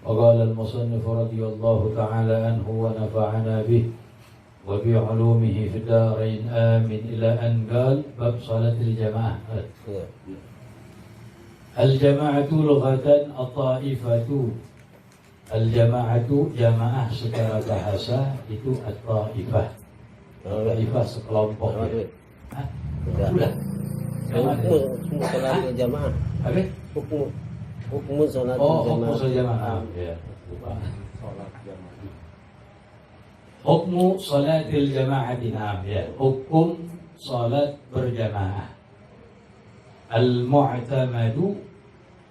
وقال المصنف رضي الله تعالى عنه ونفعنا به وبعلومه في الدارين آمين إلى أن قال باب صلاة الجماعة. الجماعة لغة الطائفة. Al-jama'atu jamaah secara bahasa itu at-ta'ifah. Ta'ifah sekelompok. Hah? Sudah. Hukum salat jamaah. Apa? Hukum salat jamaah. Hukum salat jamaah. Ya. Salat jamaah. Hukmu salatil jama'ati. Ya. Hukum salat berjamaah. Al-mu'tamadu,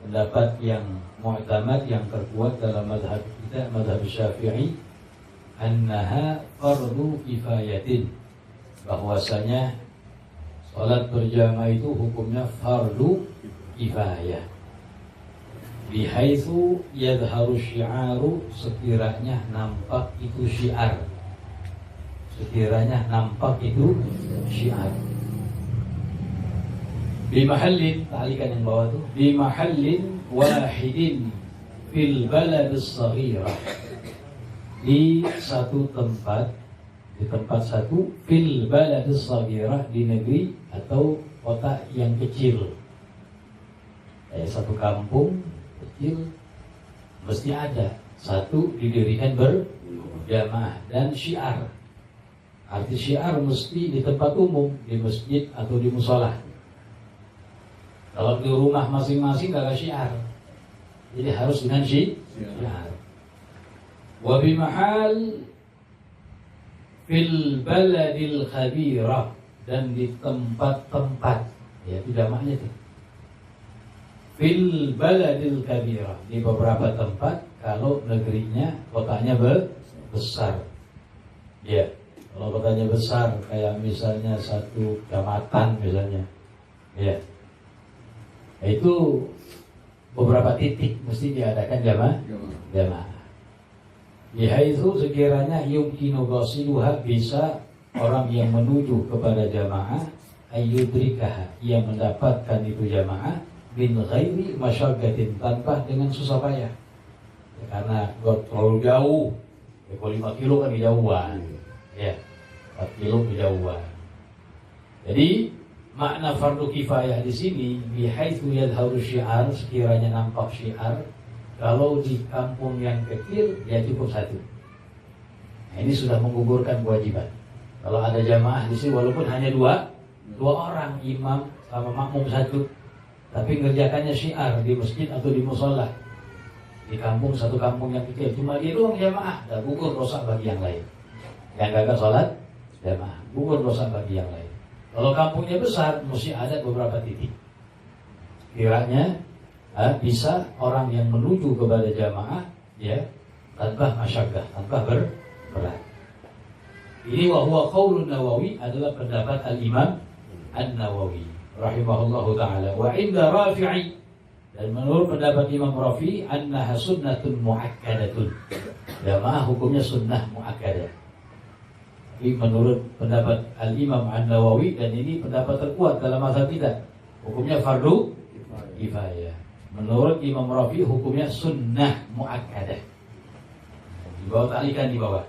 pendapat yang mu'tamad yang terkuat dalam mazhab kita, mazhab Syafi'i, annaha fardu kifayatin, bahwasanya salat berjamaah itu hukumnya fardu kifayah. Bihaitsu yadharu syi'aru, sekiranya nampak itu syiar. Sekiranya nampak itu syiar. Bimahallin, ta'alikan yang bawah itu, bimahallin wahidin fil baladis saghirah, di satu tempat, di tempat satu, fil baladis saghirah, di negeri atau kota yang kecil. Satu kampung kecil mesti ada satu didirikan berjamaah dan syiar. Arti syiar mesti di tempat umum, di masjid atau di musola. Kalau di rumah masing-masing gak ada syiar, jadi harus dengan syiar. Wa bimahal fil baladil khabirah, dan di tempat-tempat, ya itu jamaknya tuh. Fil baladil khabirah, di beberapa tempat kalau negerinya, kotanya besar. Ya, kalau kotanya besar kayak misalnya satu kecamatan misalnya, ya. Itu beberapa titik mesti diadakan jamaah. Itu sekiranya yumkinu ghasiluha, bisa orang yang menuju kepada jamaah ayyudrikaha, yang mendapatkan itu jamaah bin ghairi masyaggatin, tanpa dengan susah payah. Ya, karena terlalu jauh. Ya, kalau 5 kilo kan kejauhan. Ya, 4 kilo kejauhan. Jadi makna fardu kifayah di sini bihaitsu yadharu syiar, sekiranya nampak syiar. Kalau di kampung yang kecil ya cukup satu. Nah, ini sudah menggugurkan kewajiban. Kalau ada jamaah di sini walaupun hanya dua orang, imam sama makmum satu, tapi ngerjakannya syiar di masjid atau di musola. Di kampung, satu kampung yang kecil cuma dia doang jamaah, dan gugur dosa bagi yang lain. Yang gagal sholat jamaah, gugur dosa bagi yang lain. Kalau kampungnya besar, mesti ada beberapa titik. Kiranya bisa orang yang menuju kepada jamaah, ya, tanpa masyaggah, tanpa berat. Ini wahwa qaulun Nawawi, adalah pendapat al-Imam An-Nawawi rahimahullahu ta'ala. Wa inda Rafi'i, dan menurut pendapat Imam Rafi'i, annaha sunnatun mu'akkadatun, jamaah hukumnya sunnah mu'akkadah. Tapi menurut pendapat Al-Imam An-Nawawi, dan ini pendapat terkuat dalam mazhab kita, hukumnya fardu kifayah. Menurut Imam Rafi hukumnya sunnah mu'akkadah. Di bawah ta'likan di bawah.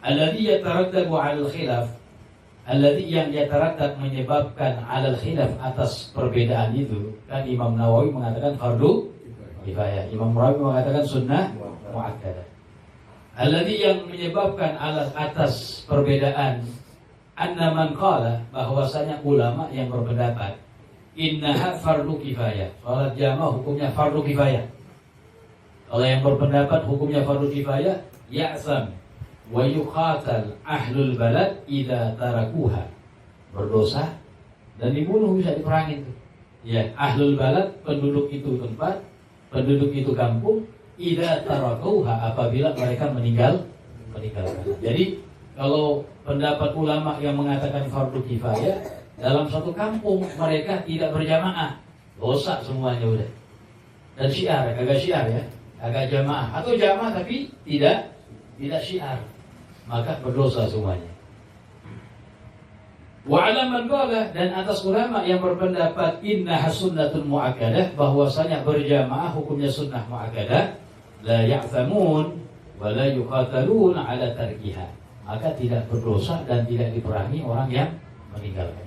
Alladhi yatarattabu 'alal khilaf, alladhi yang yatarattab, menyebabkan 'alal khilaf, atas perbedaan itu. Kan Imam Nawawi mengatakan fardu kifayah, Imam Rafi mengatakan sunnah mu'akkadah. Alladhi yang menyebabkan atas perbedaan, anna man qala, bahwasanya ulama yang berpendapat, innaha fardu kifayah, salat jamaah hukumnya fardu kifayah. Kalau yang berpendapat hukumnya fardu kifayah, ya'sam wa yuqatal ahlul balad idza tarakuha, berdosa dan dibunuh, bisa diperangin tuh. Ya, ahlul balad, penduduk itu tempat, penduduk itu kampung, idza tarakuha, apabila mereka meninggalkan. Jadi kalau pendapat ulama yang mengatakan fardu kifayah, dalam satu kampung mereka tidak berjamaah, dosa semuanya udah. Dan syiar, kagak syiar ya, kagak jamaah, atau jamaah tapi tidak syiar, maka berdosa semuanya. Wa alaman qala, dan atas ulama yang berpendapat innaha sunnatun mu'akkadah, bahwasanya berjamaah hukumnya sunnah mu'akkadah, la ya'thamun wa la yuqatalun ala tarkiha. Maka tidak berdosa dan tidak diperangi orang yang meninggalkan.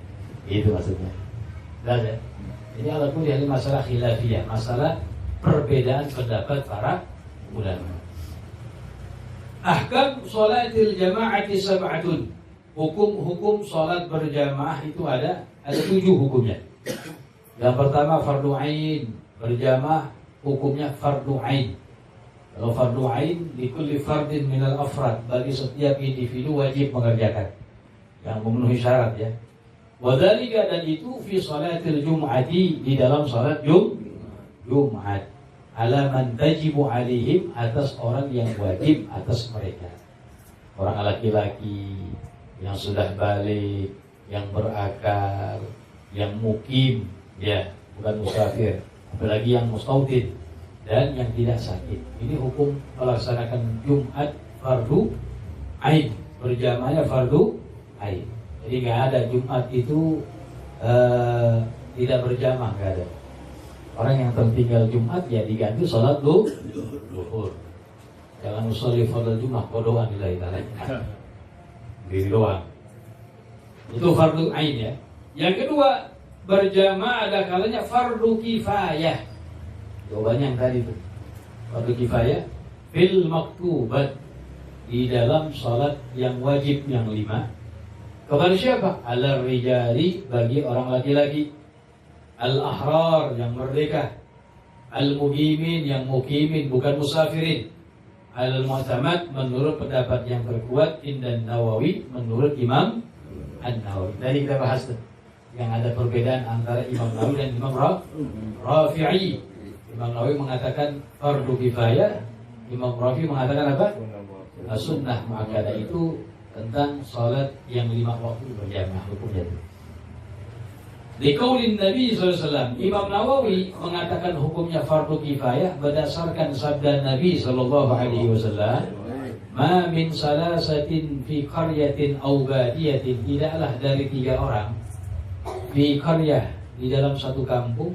Itu maksudnya. Ada. Jadi ala kulli hal masalah khilafiyah, masalah perbedaan pendapat para ulama. Ahkam sholatil jama'ati sab'atun. Hukum-hukum sholat berjamaah itu ada 7 hukumnya. Yang pertama fardu ain, berjamaah hukumnya fardu ain. Kalau fardu ain di kulli fardin minal afrad, bagi setiap individu wajib mengerjakan yang memenuhi syarat ya. Wadhalika, dan itu fi sholatil jum'ati, di dalam sholat Jumat. Ala man tajibu alaihim, atas orang yang wajib atas mereka. Orang laki-laki yang sudah balik, yang berakal, yang mukim, ya, bukan musafir, apalagi yang mustautin dan yang tidak sakit. Ini hukum melaksanakan Jumat fardu ain, berjamaahnya fardu ain. Jadi nggak ada Jumat itu tidak berjamaah, nggak ada. Orang yang tertinggal Jumat ya diganti sholat duhur. Jangan usolli fardhu Jumat kodohan lillahi ta'ala. Diri doang. Itu fardu ain ya. Yang kedua, berjamaah ada kalanya fardu kifayah. Jawabannya yang tadi itu. Fardu kifayah fil maktubat, di dalam salat yang wajib yang 5. Kepada siapa? Al rijali, bagi orang laki-laki. Al ahrar, yang merdeka. Al muqimin, yang muqimin bukan musafirin. Al mu'tamad, menurut pendapat yang terkuat, Indan Nawawi, menurut Imam An-Nawawi. Tadi kita bahas tuh, yang ada perbedaan antara Imam Nawawi dan Imam Rafi'i. Imam Nawawi mengatakan fardu kifayah, Imam Rafi'i mengatakan apa? Sunnah muakkadah, itu tentang salat yang 5 waktu berjamaah hukumnya. Di qaulin Nabi SAW, Imam Nawawi mengatakan hukumnya fardu kifayah berdasarkan sabda Nabi SAW, ma min salasatin fi qaryatin aw badiyatin, tidaklah dari 3 orang fi qaryah, di dalam satu kampung,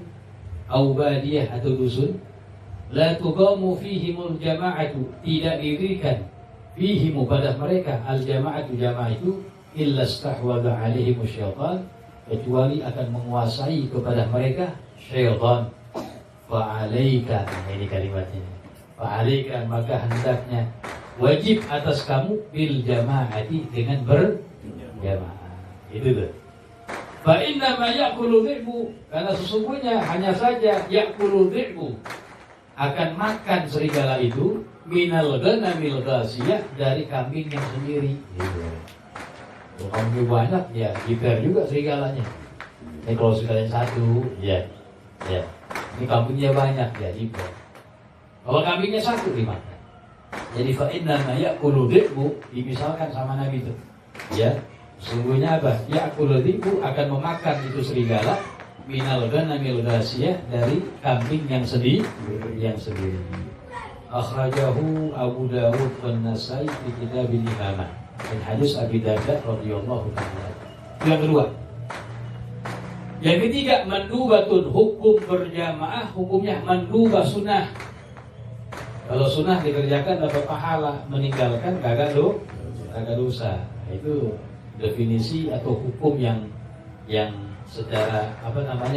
aw badiyah atau dusun, la tuqamu fihimul jama'atu, tidak didirikan fihimu pada mereka al jama'atu, jamaah itu, illa stahwadha alaihimus syaitan, kecuali akan menguasai kepada mereka syaitan. Fa'alaika, ini kalimatnya, fa'alaika, maka hendaknya wajib atas kamu bil jamaati, dengan berjamaah. Itu tuh. Fa inna ma ya'kulu dhi'bu, karena sesungguhnya hanya saja ya'kulu dhi'bu, akan makan serigala itu, minal ghanamil ghasiyah, dari kambing yang sendiri. Kalau kambing banyak ya jiper juga serigalanya. Ini kalau serigalanya satu, ya. Ini kambingnya banyak ya jiper. Kalau kambingnya satu dimakan. Jadi fa inna ma ya'kulu dhi'bu, dimisalkan sama Nabi itu. Ya. Sungguhnya apa? Ya'kulu dhi'bu, akan memakan itu serigala, minal ghanamil ghasiyah, dari kambing yang sendiri. Akhrajahu Abu Dawud dan Nasai di Kitabil Imamah, dan hadis Abi Darda radhiyallahu ta'ala. Yang kedua. Yang ketiga, mandubatun, hukum berjamaah hukumnya mandubah sunnah. Kalau sunnah dikerjakan dapat pahala, meninggalkan kagak dosa. Itu definisi atau hukum yang secara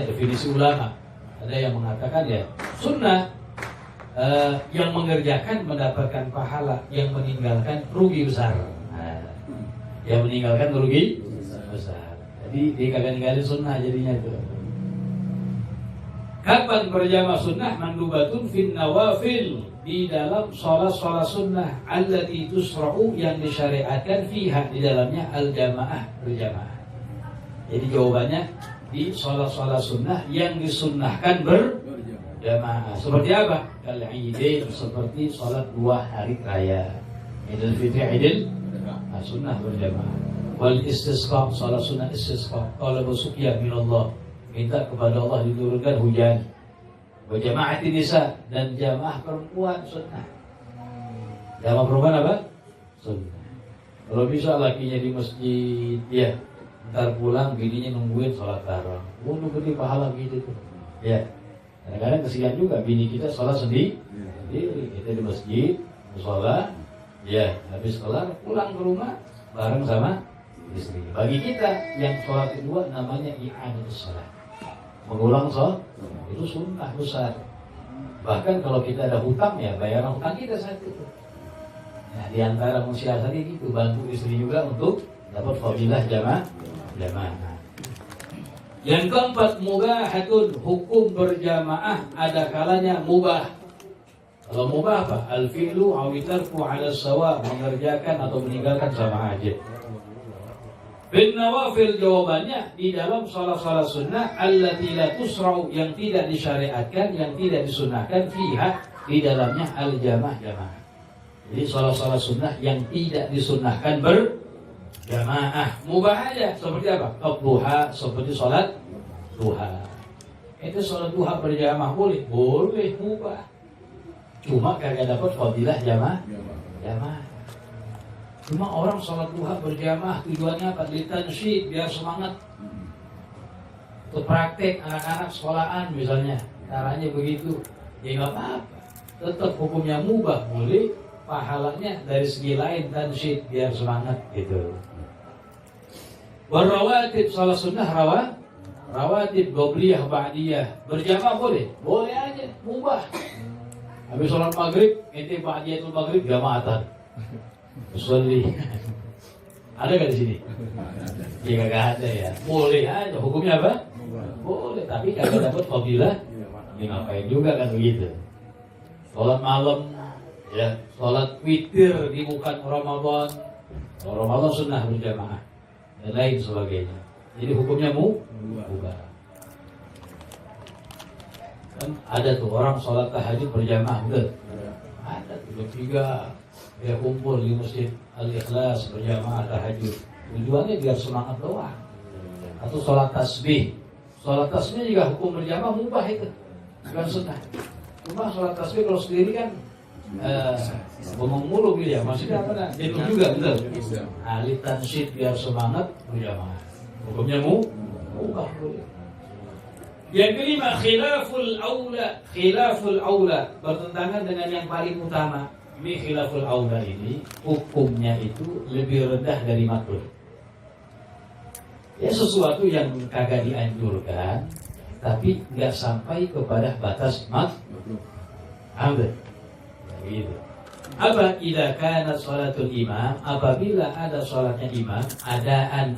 definisi ulama. Ada yang mengatakan ya sunnah, yang mengerjakan mendapatkan pahala, yang meninggalkan rugi besar. Yang meninggalkan rugi besar. Jadi dia kagak ninggalin sunnah jadinya itu. Kapan berjamaah sunnah? Mandubatun fin nawafil, di dalam sholat sunnah, allati tusra'u, yang disyariatkan, fiha, di dalamnya, al-jamaah, berjamaah. Jadi jawabannya di sholat sunnah yang disunnahkan berjamaah. Seperti apa? Kal-Idain, seperti sholat 2 hari raya, Idul Fitri, Idul sunnah berjamaah. Wal istisqa, sholat sunnah istisqa, talab suqyah minallah, minta kepada Allah diturunkan hujan. Wa jama'atin nisa, dan jamaah perempuan sunnah. Jamaah perempuan apa? Sunnah. Kalau bisa lakinya di masjid, ya, ntar pulang bininya nungguin sholat bareng. Nunggu di pahala gitu tuh. Ya. Kadang-kadang kesian juga bini kita sholat sendiri. sendiri, itu di masjid, musola, ya habis kelar pulang ke rumah bareng sama istri. Bagi kita yang sholat kedua namanya i'adatus shalah, mengulang sholat itu sunnah besar. Bahkan kalau kita ada hutang ya bayaran hutang kita saat itu. Nah, di antara mensiasati gitu, bantu istri juga untuk dapat fadilah jamaah. Yang keempat, mubahatun, hukum berjamaah ada kalanya mubah. Kalau mubah apa? Al-fi'lu awitarku ala sawa, mengerjakan atau meninggalkan sama aja. Bin nawafil, jawabannya di dalam salat-salat sunnah allati la tusra'u, yang tidak disyariatkan, yang tidak disunnahkan, fiha, di dalamnya al-jamaah. Jadi salat-salat sunnah yang tidak disunnahkan berjamaah, mubah aja. Seperti apa? Duha, seperti salat duha. Itu salat duha berjamaah boleh? Boleh, mubah. Cuma kagak dapat fadilah jamaah. Cuma orang sholat duha berjamaah tujuannya apa? Litansyid, biar semangat. Untuk praktek anak-anak sekolahan misalnya, caranya begitu. Ya nggak apa-apa. Tetap hukumnya mubah, boleh. Pahalanya dari segi lain tansyid, biar semangat gitu. Warawatib, sholat sunnah rawatib, qobliyah, ba'diyah, berjamaah boleh? Boleh aja, mubah. Habis sholat maghrib, ente ba'diyatul maghrib jamaatan. Usolli. Ada nggak di sini? Ya nggak ada ya. Boleh aja. Hukumnya apa? Boleh. Tapi kalau dapat fadilah, ya ngapain juga kan begitu. Sholat malam, ya. Sholat witir di bukan Ramadan. Kalau Ramadan sunnah berjamaah dan lain sebagainya. Jadi hukumnya mubah. Kan ada tuh orang sholat tahajud berjamaah, betul? Ada tuh 3. Dia kumpul di masjid Al-Ikhlas berjamaah tahajud. Tujuannya biar semangat doang. Atau sholat tasbih. Sholat tasbih juga hukum berjamaah mubah itu, bukan sunnah. Cuma sholat tasbih kalau sendiri kan bengong mulu gitu ya. Maksudnya apa? Itu juga betul. Ahli tansyid biar semangat berjamaah. Hukumnya mubah. Yang kelima, khilaful aula, bertentangan dengan yang paling utama. Ini khilaful aula ini hukumnya itu lebih rendah dari makruh. Ya sesuatu yang kagak dianjurkan, tapi nggak sampai kepada batas makruh. Ambil, gitu. Apa? Idza kana sholatul imam, apabila ada sholatnya imam, adaan.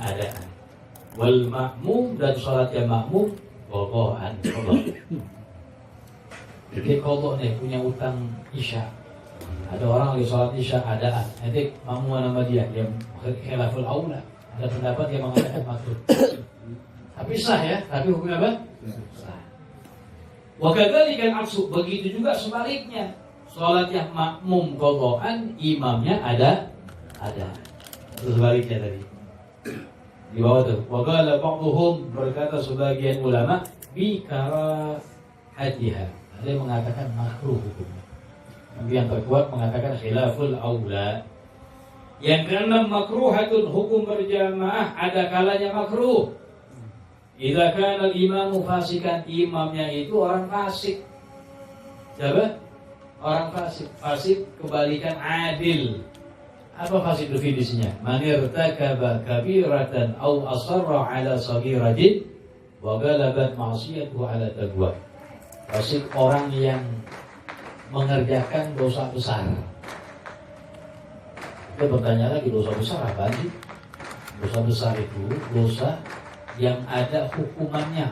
Wal makmum, dan sholatnya makmum qadaan. Jadi qadha nih punya utang isya. Ada orang lagi sholat isya adaan, nanti makmum nama dia yang khilaful aula. Ada pendapat yang mengatakan makruh. Tapi sah ya, tapi hukumnya apa? Sah. Wa kadzalika al-aksu, begitu juga sebaliknya. Sholatnya makmum qadaan, imamnya ada. Itu sebaliknya tadi. Di bawah tuh. Wa qala ba'dhum, berkata sebagian ulama, bi karahatiha. Ada yang mengatakan makruh hukumnya. Tapi yang terkuat mengatakan khilaful aula. Yang keenam, makruhatun, hukum berjamaah ada kalanya makruh. Idza kana al-imamu fasikan, imamnya itu orang fasik. Siapa? Orang fasik. Fasik kebalikan adil. Apa fasik definisinya? Man irtakaba kabiratan aw asarra ala saghiratin wa ghalabat ma'siyatuhu ala taqwa. Fasik orang yang mengerjakan dosa besar. Kita bertanya lagi, dosa besar apa sih? Dosa besar itu dosa yang ada hukumannya,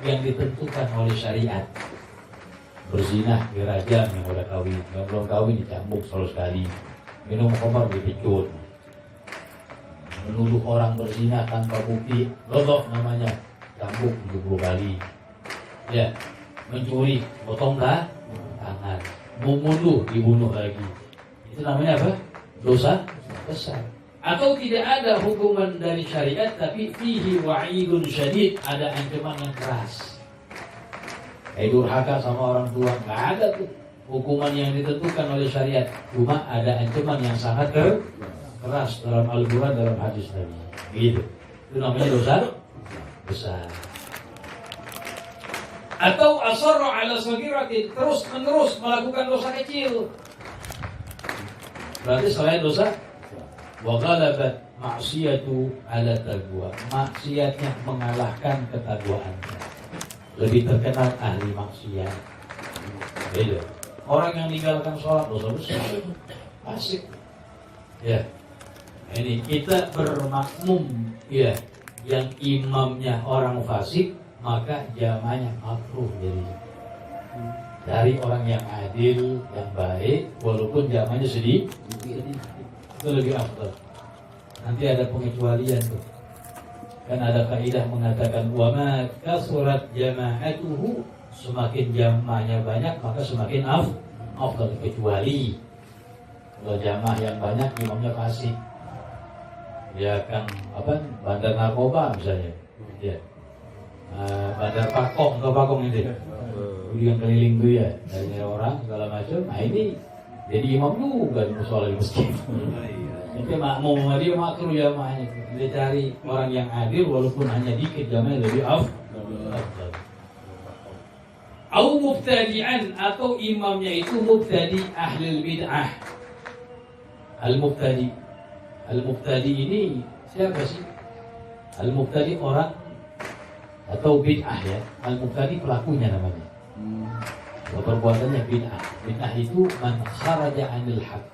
yang ditentukan oleh syariat. Berzina dirajam yang udah kawin, yang belum kawin dicambuk 100 kali. Minum khamar dipecut. Menuduh orang berzina tanpa bukti, godok namanya, cambuk 70 kali. Ya, mencuri, potong tangan. Membunuh, dibunuh lagi. Itu namanya apa? Dosa besar. Atau tidak ada hukuman dari syariat, tapi fihi wa'idun syadid, ada ancaman yang keras. Kayak durhaka sama orang tua, nggak ada tuh hukuman yang ditentukan oleh syariat. Cuma ada ancaman yang sangat keras dalam Al-Quran, dalam hadis Nabi. Gitu. Itu namanya dosa besar. Atau asarra ala saghiratin, terus menerus melakukan dosa kecil. Berarti selain dosa wa ghalabat maksiatu ala taqwa, maksiatnya mengalahkan ketakwaan. Lebih terkenal ahli maksiat. Beda. Orang yang meninggalkan sholat dosa besar, asik. Ya. Ini kita bermakmum, ya, yang imamnya orang fasik, maka jamaahnya makruh jadi. Dari orang yang adil, yang baik, walaupun jamaahnya sedih, itu lebih afdal. Nanti ada pengecualian tuh. Kan ada kaidah mengatakan wa ma kasurat jama'atuhu, semakin jamaahnya banyak maka semakin afdal, kecuali kalau jamaah yang banyak imamnya fasik. Ya kan bandar narkoba misalnya. Ya. Bandar pakong itu. Yang keliling tuh ya, dari orang segala macam. Nah ini jadi imam juga di musola di masjid. Itu makmum dia makruh jamaahnya. Dia cari orang yang adil walaupun hanya dikit, jamaahnya lebih afdal. Au mubtadi'an, atau imamnya itu mubtadi ahli bid'ah. Al-mubtadi ini siapa sih? Al-mubtadi orang atau bid'ah ya. Al-mubtadi pelakunya namanya. Perbuatannya bid'ah. Bid'ah itu man kharaja 'anil haq,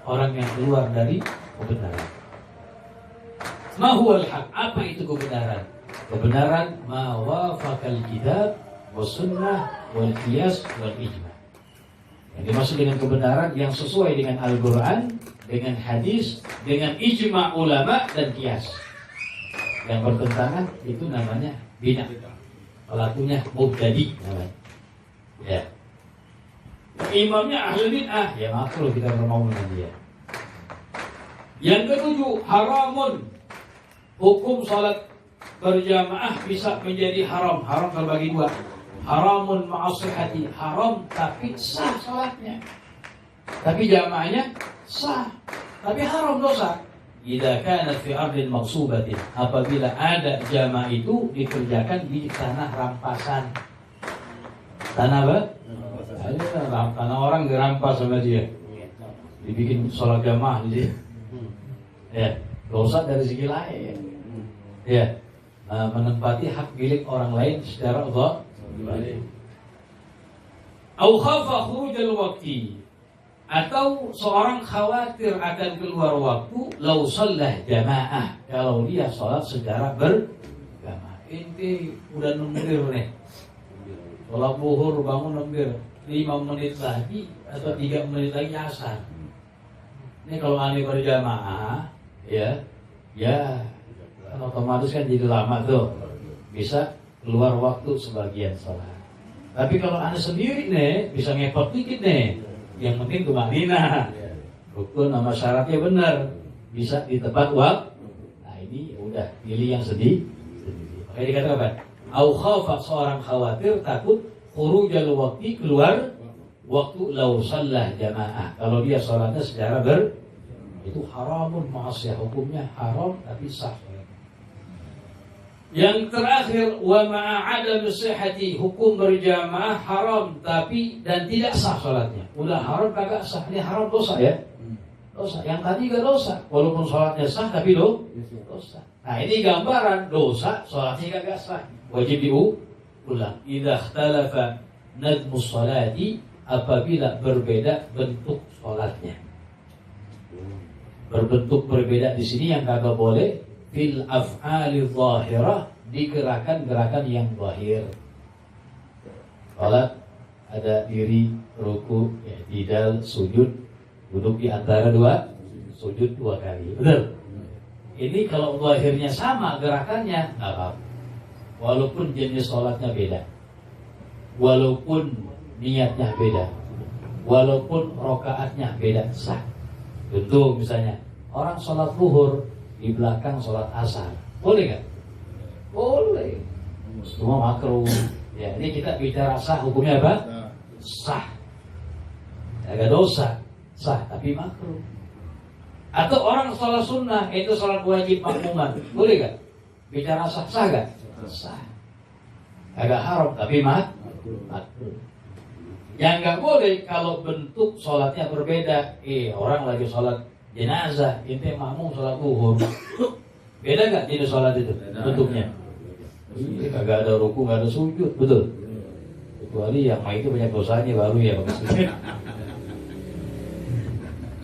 orang yang keluar dari kebenaran. Ma huwal haq, apa itu kebenaran? Kebenaran ma wafaqal kitab was sunnah wal qiyas wal ijma'. Yang dimaksud dengan kebenaran yang sesuai dengan Al-Qur'an, dengan hadis, dengan ijma' ulama dan qiyas. Yang bertentangan itu namanya bid'ah. Pelakunya mubtadi namanya. Ya. Imamnya ahli bid'ah, ya makruh kita bermaul dengan dia. Yang ketujuh, haramun. Hukum salat berjamaah bisa menjadi haram. Haram terbagi dua. Haramun ma'asihati, haram tapi sah salatnya. Tapi jamaahnya sah, tapi haram dosa. Idza kanat fi ardin maqsubatin, apabila ada jamaah itu dikerjakan di tanah rampasan. Tanah apa? Tanah orang dirampas sama dia. Dibikin sholat jamaah di sini. Ya, dosa dari segi lain. Ya, menempati hak milik orang lain secara zalim. Au khafa khurujal waqti, atau seorang khawatir akan keluar waktu, lau shallah jamaah, kalau dia sholat secara berjamaah. Inti udah nembir nih, sholat zuhur bangun nembir 5 menit lagi atau 3 menit lagi asar. Ini kalau aneh berjamaah, ya kan otomatis kan jadi lama tuh, bisa keluar waktu sebagian sholat. Tapi kalau aneh sendiri nih, bisa ngepot dikit nih. Yang penting tumanina, rukun sama syaratnya benar, bisa di tempat waktu. Nah ini udah pilih yang sedih. Makanya dikatakan apa? Au khafa, seorang khawatir takut khurujal waqti, keluar waktu, lau shallah jamaah, kalau dia sholatnya secara itu haramun ma'asiyah, hukumnya haram tapi sah. Yang terakhir, wa ma'adam sihhati, hukum berjamaah haram tapi dan tidak sah sholatnya. Udah haram kagak sah, ini haram dosa ya. Dosa. Yang tadi gak dosa, walaupun sholatnya sah tapi dosa. Nah ini gambaran dosa, sholatnya kagak sah, wajib diulang. Idza ikhtalafa nadmus sholati, apabila berbeda bentuk sholatnya. Berbentuk berbeda di sini yang kagak boleh fil af'ali zahirah, di gerakan-gerakan yang zahir. Salat ada diri, ruku, i'tidal, sujud, duduk di antara dua, sujud 2 kali. Benar? Ini kalau zahirnya sama gerakannya, enggak apa-apa. Walaupun jenis salatnya beda. Walaupun niatnya beda. Walaupun rokaatnya beda, sah. Contoh misalnya, orang sholat zuhur di belakang sholat asar, boleh nggak? Boleh. Cuma makruh. Ya, ini kita bicara sah, hukumnya apa? Sah. Agak dosa, sah tapi makruh. Atau orang sholat sunnah, itu sholat wajib makmuman, boleh nggak? Bicara sah, sah nggak? Sah. Agak haram tapi Yang nggak boleh kalau bentuk sholatnya berbeda. Orang lagi sholat jenazah, ente makmum sholat zuhur. Beda nggak jenis sholat itu bentuknya? Kagak ada ruku, nggak ada sujud, betul? Kecuali yang itu banyak dosanya baru ya pakai sujud.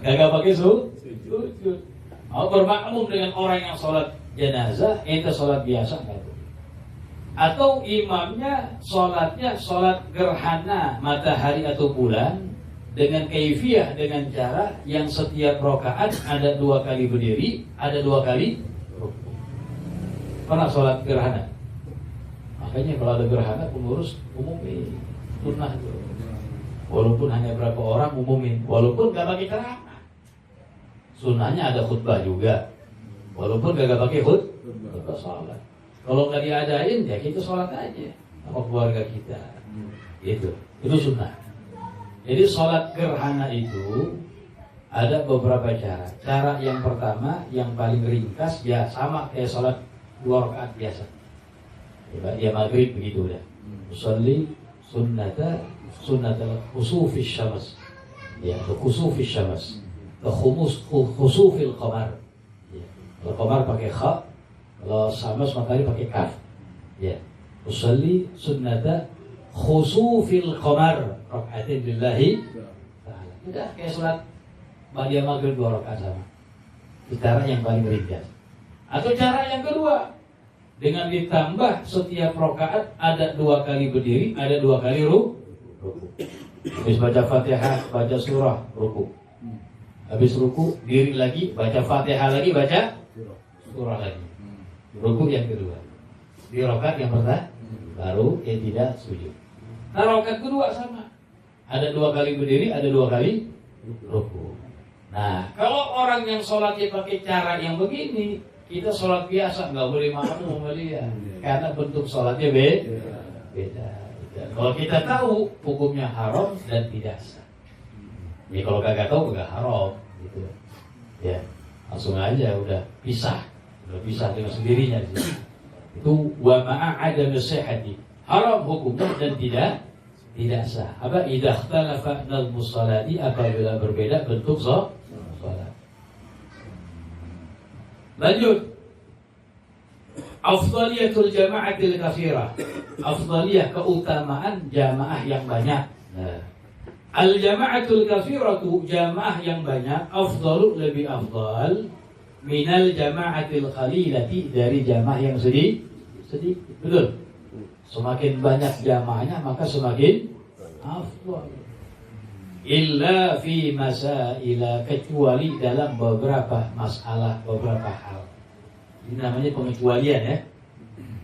Kagak pakai sujud. Mau bermakmum dengan orang yang sholat jenazah, ente sholat biasa nggak? Atau imamnya sholatnya sholat gerhana matahari atau bulan dengan kaifiyah, dengan cara yang setiap rakaat ada 2 kali berdiri, ada 2 kali rukuk. Pernah sholat gerhana? Makanya kalau ada gerhana pengurus umumin sunnah itu. Walaupun hanya berapa orang umumin, walaupun gak pakai ceramah. Sunnahnya ada khutbah juga, walaupun gak pakai khutbah sholat. Kalau nggak diadain ya kita sholat aja sama keluarga kita. Itu sunnah. Jadi sholat gerhana itu ada beberapa cara. Cara yang pertama yang paling ringkas ya sama kayak sholat 2 rakaat biasa. Ya maghrib begitu udah. Usolli sunnata khusufis syams. Ya, khusufis syams. Khusufil qamar. Ya. Kalau qamar pakai kha, kalau syams matahari pakai kaf. Ya. Usolli sunnata khusufil qamar rakaatin lillahi ta'ala. Udah kayak sholat ba'da maghrib 2 rakaat sama. Itu cara yang paling ringkas. Atau cara yang kedua, dengan ditambah setiap rakaat ada 2 kali berdiri, ada 2 kali ruku. Habis baca Fatihah, baca surah, ruku. Habis ruku, diri lagi, baca Fatihah lagi, baca surah lagi. Ruku yang kedua. Di rakaat yang pertama baru yang tidak sujud. Nah rakaat kedua sama. Ada 2 kali berdiri, ada 2 kali ruku. Nah kalau orang yang sholatnya pakai cara yang begini, kita sholat biasa, nggak boleh makmum sama dia, karena bentuk sholatnya beda. Kalau kita tahu hukumnya haram dan tidak sah. Ya kalau kagak tahu nggak haram, gitu. Ya langsung aja udah pisah dengan sendirinya. Itu wa ma'a adam sihhati, haram hukumnya dan tidak sah. Apa idza ikhtalafa nazmus salati, apabila berbeda bentuk salat. Lanjut. Afdaliyatul jama'atil katsirah. Afdaliyah keutamaan jamaah yang banyak. Nah, al jama'atul katsiratu, jamaah yang banyak, afdalu lebih afdal minal jama'atil qalilati, dari jamaah yang sedikit. Betul? Semakin banyak jamaahnya maka semakin afdal. Illa fi masaila, kecuali dalam beberapa masalah, beberapa hal. Ini namanya pengecualian ya.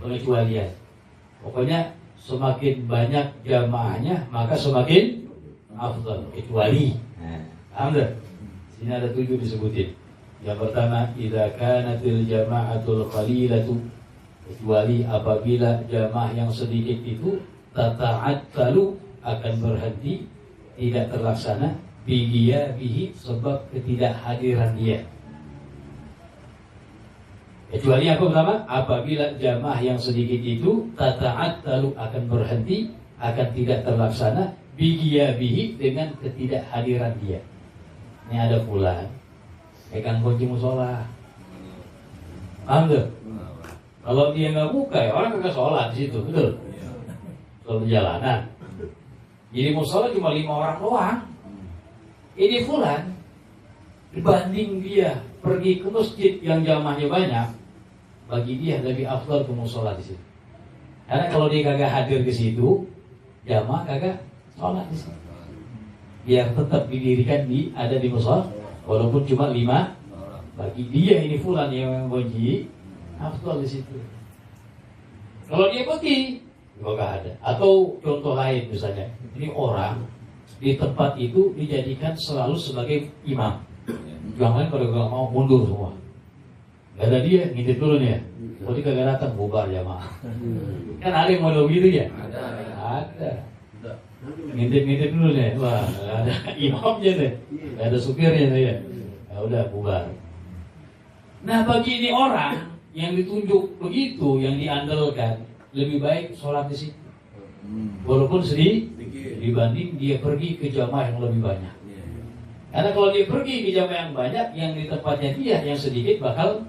Pengecualian. Pokoknya semakin banyak jamaahnya maka semakin afdal, kecuali. Paham tak? Sini ada 7 disebutin. Yang pertama, idza kanatil jama'atul qalilatu, kecuali apabila jamaah yang sedikit itu tata'attalu, akan berhenti, tidak terlaksana, bihi, sebab ketidakhadiran dia. Kecuali apa pertama? Apabila jamaah yang sedikit itu tata'attalu, akan berhenti, akan tidak terlaksana, bihi, dengan ketidakhadiran dia. Ini ada fulan pegang kunci musola. Paham tuh? Kalau dia nggak buka ya orang kagak sholat di situ, betul? Kalau jalanan. Jadi musola cuma 5 orang doang. Ini fulan, dibanding dia pergi ke masjid yang jamaahnya banyak, bagi dia lebih afdal ke musola di situ. Karena kalau dia kagak hadir ke situ, jamaah kagak sholat di situ. Biar tetap didirikan ada di musola, walaupun cuma 5, bagi dia ini fulan yang kunci, afdal di situ. Kalau dia pergi, nggak ada. Atau contoh lain misalnya, ini orang di tempat itu dijadikan selalu sebagai imam. Yang lain pada gak mau mundur semua. Gak ada dia, ngintip dulu nih ya. Kalau dia kagak datang, bubar jamaah. Kan ada yang model gitu ya? Ada. Ngintip dulu nih. Wah, gak ada imamnya deh. Gak ada supirnya deh ya. Ya udah, bubar. Nah bagi ini orang yang ditunjuk begitu, yang diandalkan, lebih baik sholat di situ. Walaupun sedikit dibanding dia pergi ke jamaah yang lebih banyak. Karena kalau dia pergi ke jamaah yang banyak, yang di tempatnya dia yang sedikit bakal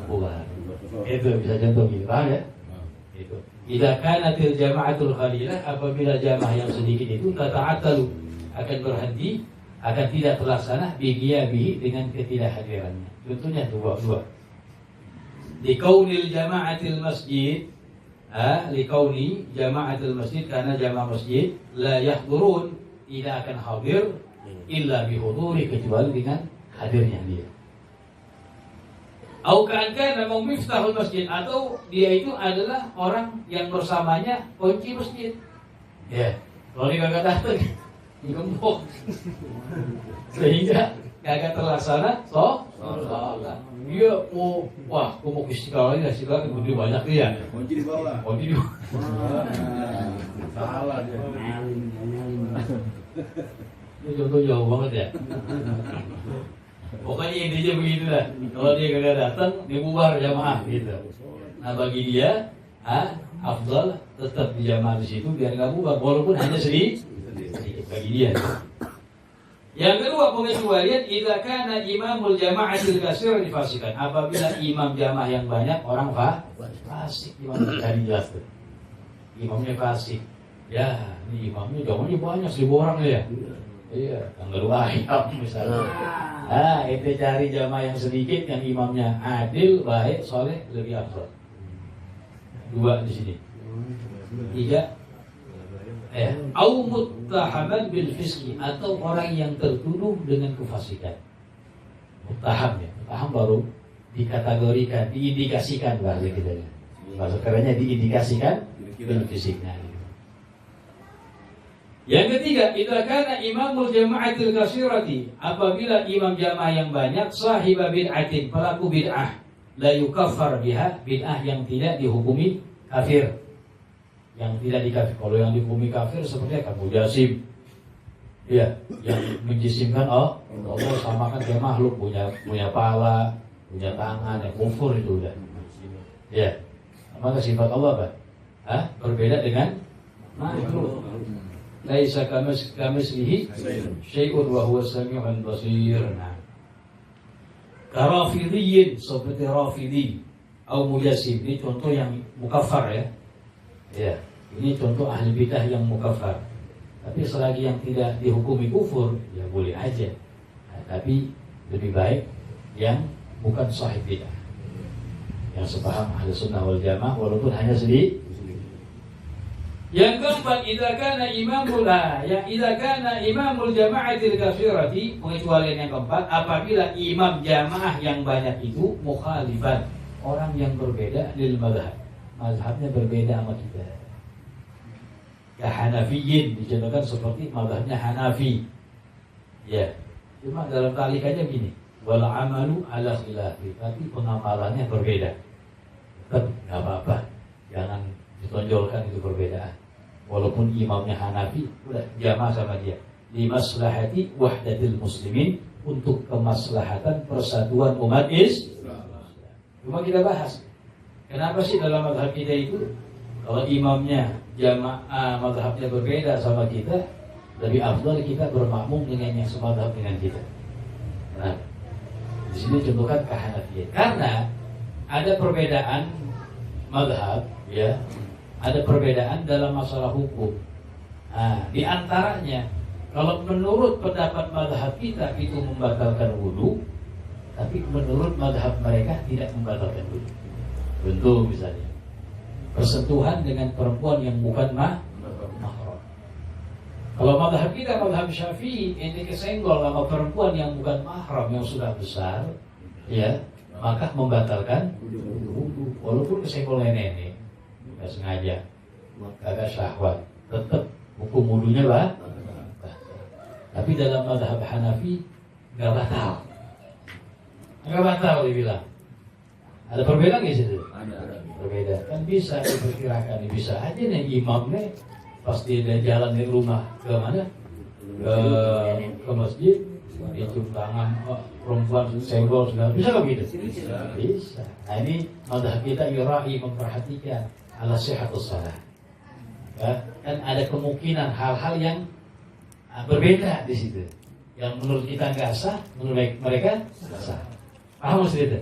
bubar. Itu bisa contoh gitu, paham ya? Itu. Idza kanatil jama'atul qalilah, apabila jamaah yang sedikit itu tata'attalu, akan berhenti, akan tidak terlaksana bihi dengan ketidakhadirannya. Contohnya dua. Likaunil jama'atil masjid, likauni jama'atil masjid, karena jamaah masjid la yahdurun, tidak akan hadir illa bihuduri, kecuali dengan hadirnya dia. Au kana mau miftahul masjid, atau dia itu adalah orang yang bersamanya kunci masjid. Ya, kalau dia kagak datang, digembok. Sehingga kagak terlaksana sholat. Dia mau, aku mau istiqlal ini, istiqlal gede banyak dia. Kunci di bawah. Salah dia. Ini contoh jauh banget ya. Pokoknya intinya begitu lah. Kalau dia kagak datang, dia bubar jamaah gitu. Nah bagi dia, afdal tetap di jamaah di situ biar nggak bubar, walaupun hanya sedikit bagi dia. Yang kedua pengecualian, idza kana imamul jama'atil katsir difasikan. Apabila imam jamaah yang banyak orang fasik, imam tadi jelas tuh. Imamnya fasik. Ya, ini imamnya jamaahnya banyak 1000 orang ya. Iya, tanggal ayam misalnya. Itu cari jamaah yang sedikit, yang imamnya adil, baik, soleh, lebih afdal. 2 di sini. 3, au muttahaman bil fisqi, atau orang yang tertuduh dengan kefasikan. Muttaham ya, muttaham baru dikategorikan, diindikasikan bahasa kita ya. Bahasa kerennya diindikasikan bil fisiknya. Yang ketiga, idza kana imamul jama'atil katsirati, apabila imam jamaah yang banyak, sahiba bid'atin, pelaku bid'ah, la yukaffar biha, bid'ah yang tidak dihukumi kafir. Yang tidak dikafir. Kalau yang dihukumi kafir seperti Abu Jasim. Ya, yang menjisimkan Allah samakan ke makhluk, punya pala, punya tangan, yang kufur itu udah. Ya. Maka sifat Allah apa? Berbeda dengan makhluk. Laisa kamitslihi syai'un wa huwa samiul basir. Karafidiyyin, seperti Rafidi atau Mujassim, ini contoh yang mukaffar ya. Ya, ini contoh ahli bidah yang mukaffar. Tapi selagi yang tidak dihukumi kufur, ya boleh aja. Tapi lebih baik yang bukan sahib bidah, yang sepaham ahli sunnah wal jamaah, walaupun hanya sedikit. Yang keempat, idza kana imamul jama'atil katsirati, pengecualian yang keempat, apabila imam jamaah yang banyak itu mukhalifan, orang yang berbeda lil mazhab, mazhabnya berbeda sama kita. Ya Hanafiyin, dicontohkan seperti mazhabnya Hanafi. Ya, cuma dalam talikannya begini, wal amalu ala khilafi, tapi pengamalannya berbeda. Tetap enggak apa-apa, jangan ditonjolkan itu perbedaan. Walaupun imamnya Hanafi, udah jamaah sama dia. Li maslahati wahdatil muslimin, untuk kemaslahatan persatuan umat Islam. Cuma kita bahas, kenapa sih dalam mazhab kita itu kalau imamnya jamaah mazhabnya berbeda sama kita, lebih afdal kita bermakmum dengan yang semazhab dengan kita. Nah, di sini contohkan kehanafian. Karena ada perbedaan mazhab, ya. Ada perbedaan dalam masalah hukum. Di antaranya, kalau menurut pendapat mazhab kita itu membatalkan wudu, tapi menurut mazhab mereka tidak membatalkan wudu. Contoh misalnya, persentuhan dengan perempuan yang bukan mahram. Kalau mazhab kita, mazhab Syafi'i, ini kesenggol sama perempuan yang bukan mahram, yang sudah besar, ya, maka membatalkan wudu. Walaupun kesenggol nenek. Gak sengaja, agak syahwat, tetap hukum wudunya tapi dalam mazhab Hanafi gak batal, dibilang. Ada perbedaan nggak situ? Ada. Berbeda. Kan bisa diperkirakan, bisa aja nih imamnya pas dia jalan dari rumah ke mana? Ke masjid, dicium tangan perempuan senggol segala, bisa nggak gitu? Bisa. Nah ini mazhab kita yura'i, memperhatikan ala sihhatus shalah. ya, kan ada kemungkinan hal-hal yang berbeda di situ. Yang menurut kita nggak sah, menurut mereka sah. Paham maksud itu?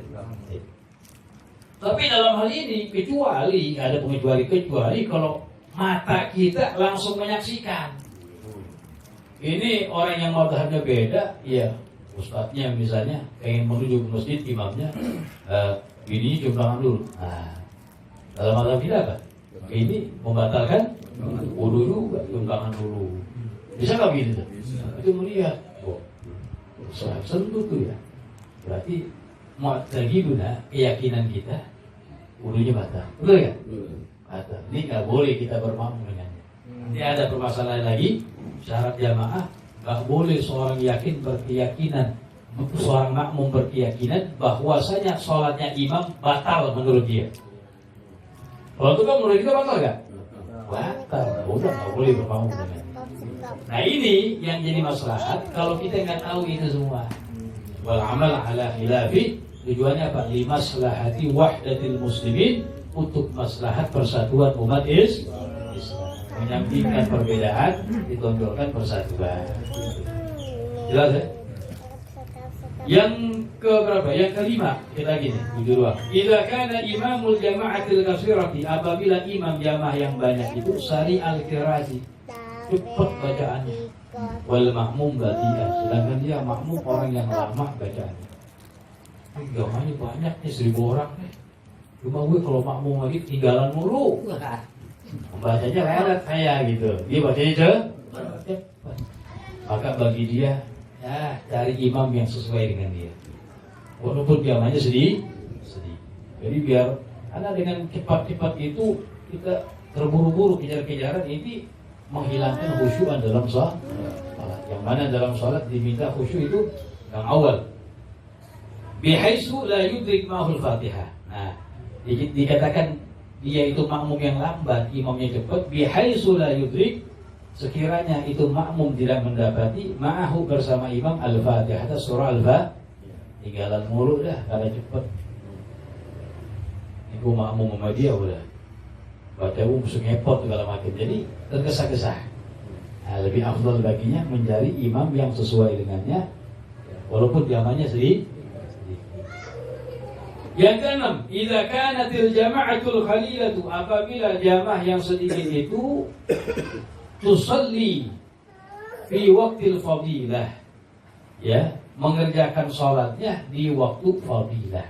Tapi dalam hal ini kecuali ada kecuali kalau mata kita langsung menyaksikan. Ini orang yang mazhabnya beda, ya ustadznya misalnya pengen menuju ke masjid, imamnya ini cium tangan dulu. Nah, dalam mazhab kita apa? Ini membatalkan wudu juga, cium tangan dulu. Bisa nggak gitu? Itu melihat, sentuh tuh ya. Berarti mu'taqiduna, keyakinan kita wudunya batal. Betul ya? Batal. Ini nggak boleh kita bermakmum dengannya. Ini ada permasalahan lagi. Syarat jamaah nggak boleh seorang makmum berkeyakinan bahwasanya sholatnya imam batal menurut dia. Kalau itu kan menurut kita batal nggak? Batal. Udah nggak boleh bermakmum dengannya. Nah ini yang jadi maslahat kalau kita nggak tahu itu semua. Wal amal ala khilafi, tujuannya apa? Limaslahati wahdatil muslimin, untuk maslahat persatuan umat Islam. Menyampingkan perbedaan, ditonjolkan persatuan. Jelas ya? Yang keberapa? Yang kelima, kita gini, judul dua. Idza kana imamul jama'atil katsirati, apabila imam jamaah yang banyak itu sari al-qiraati, cepat bacaannya. Wal makmum bati'an, sedangkan dia makmum orang yang lama bacaannya. Jamaahnya banyak nih, 1000 orang nih. Cuma gue kalau makmum lagi tinggalan mulu. Bacanya lewat saya gitu. Dia bacanya cepat. Maka bagi dia, ya cari imam yang sesuai dengan dia. Walaupun jamaahnya sedih. Jadi biar, karena dengan cepat-cepat itu kita terburu-buru kejar-kejaran, ini menghilangkan khusyuan dalam salat. Yang mana dalam salat diminta khusyuk itu yang awal. Bihaitsu la yudrik ma'hul Fatihah. Nah, dikatakan dia itu makmum yang lambat, imamnya cepat. Bihaitsu la yudrik, sekiranya itu makmum tidak mendapati ma'ahu bersama imam al-Fatihah, surah al-Fatihah. Tinggalan mulu dah kalau cepat. Itu makmum sama dia udah baca ngepot segala macam, jadi tergesa-gesa. Nah, lebih afdal baginya mencari imam yang sesuai dengannya, walaupun jamaahnya sedikit. Yang keenam, idza kanatil jama'atul khalilatu, apabila jamaah yang sedikit itu tusalli fi waqtil fadilah, ya, mengerjakan sholatnya di waktu fadilah.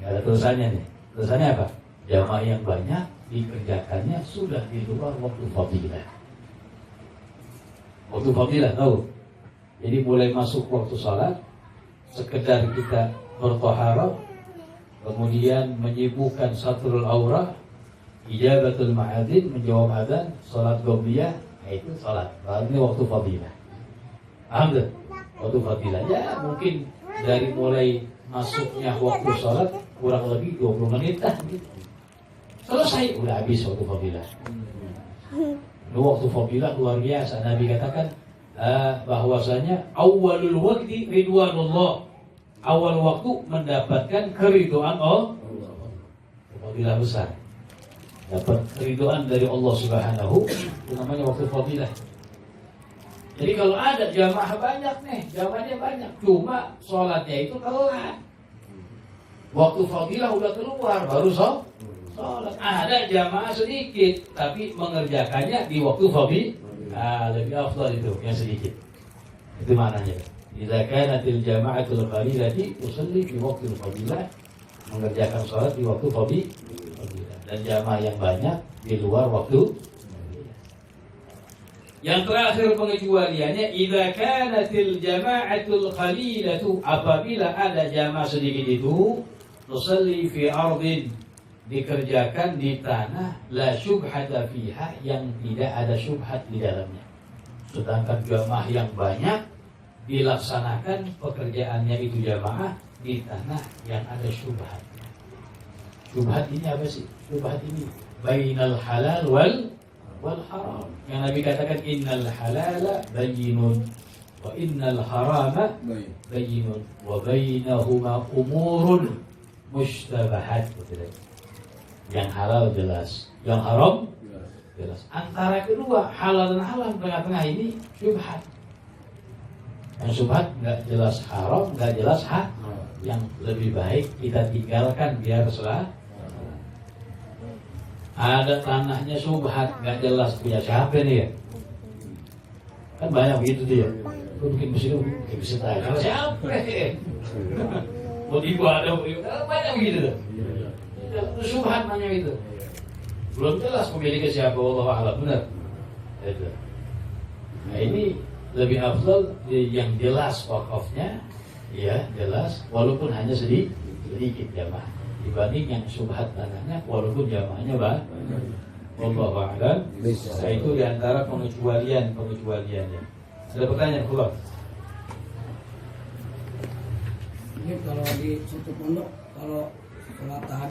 Gak ada tulisannya nih. Tulisannya apa? Jamaah yang banyak dikerjakannya sudah di luar waktu fadilah. Waktu fadilah tahu? Jadi mulai masuk waktu sholat, sekedar kita bertaharah, kemudian menyibukkan satrul aurah, ijabatul ma'adzin, menjawab adzan, sholat qobliyah, itu sholat. Ini waktu fadilah. Alhamdulillah, waktu fadilah. Ya mungkin dari mulai masuknya waktu sholat kurang lebih 20 menit dah. Selesai, udah habis waktu fadilah. Ini waktu fadilah luar biasa. Nabi katakan bahwasanya awalul waqti ridwanullah, awal waktu mendapatkan keridhaan Allah. Fadilah besar, dapat keridhaan dari Allah Subhanahu, itu namanya waktu fadilah. Jadi kalau ada jamaah banyak nih, jamaahnya banyak, cuma sholatnya itu telat, waktu fadilah udah keluar baru sholat. Ada jamaah sedikit tapi mengerjakannya di waktu fadilah, lebih afdal itu yang sedikit. Itu maknanya. Idza kanatil jama'atul qalilati tusalli fi waqtil fadilah, mengerjakan sholat di waktu fadilah, dan jamaah yang banyak di luar waktu. Yang terakhir pengecualiannya, idza kanatil jama'atul qalilatu, apabila ada jamaah sedikit itu tusalli fi ardin, dikerjakan di tanah la syubhata fiha, yang tidak ada syubhat di dalamnya. Sedangkan jamaah yang banyak dilaksanakan pekerjaannya itu jamaah di tanah yang ada syubhat. Syubhat ini apa sih? Syubhat ini bainal halal wal haram. Yang Nabi katakan innal halala bayyinun wa innal harama bayyinun wa bainahuma umurun mushtabahat. Yang halal jelas, yang haram jelas. Antara kedua halal dan haram tengah-tengah ini syubhat. Yang syubhat nggak jelas haram, nggak jelas hak. Yang lebih baik kita tinggalkan biar selamat. Ada tanahnya syubhat, nggak jelas punya siapa nih ya? Kan banyak begitu dia. Lu bikin mesin aja. Kalau siapa? Mau dibuat ada banyak begitu. Itu syubhat namanya itu. Belum jelas pemiliknya siapa, wallahu a'lam, benar. Itu. Nah ini lebih afdal yang jelas wakafnya, ya jelas, walaupun hanya sedikit jamaah dibanding yang syubhat tanahnya, walaupun jamaahnya banyak. Wallahu a'lam. Nah itu diantara pengecualiannya. Ada pertanyaan pula? Ini kalau di suatu pondok, kalau sholat tahajud